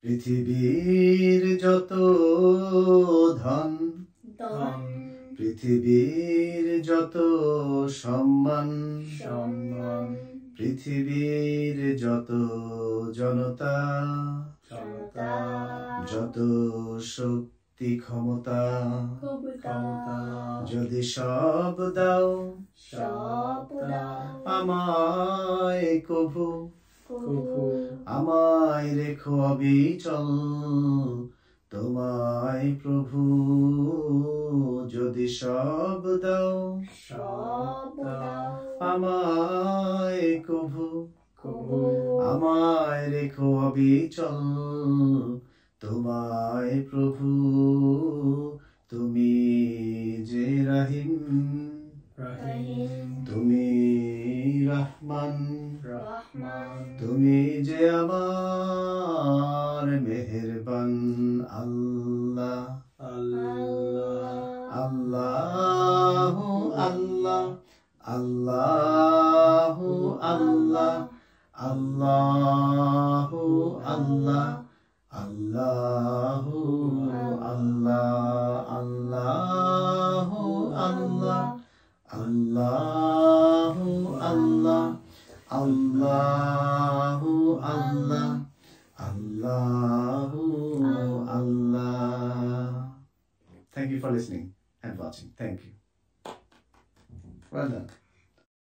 পৃথিবীর যত ধন পৃথিবীর যত সম্মান পৃথিবীর যত জনতা যত শক্তি ক্ষমতা যদি সব দাও আমায় কভু আমায় রেখো অবিচল তোমায় প্রভু যদি সব দাও আমায় কভু আমায় রেখো অবিচল তোমায় প্রভু তুমি যে রহিম তুমি রহমান তুমি যে আমার মেহেরবান আল্লাহ আল্লাহ আল্লাহ আল্লাহ আল্লাহ আল্লাহ আল্লাহ আল্লাহ আল্লাহ আল্লাহ আল্লাহ আল্লাহ আল্লাহ আল্লাহ আল্লাহ আল্লাহ আল্লাহ Thank you for listening and watching. Thank you. Well done.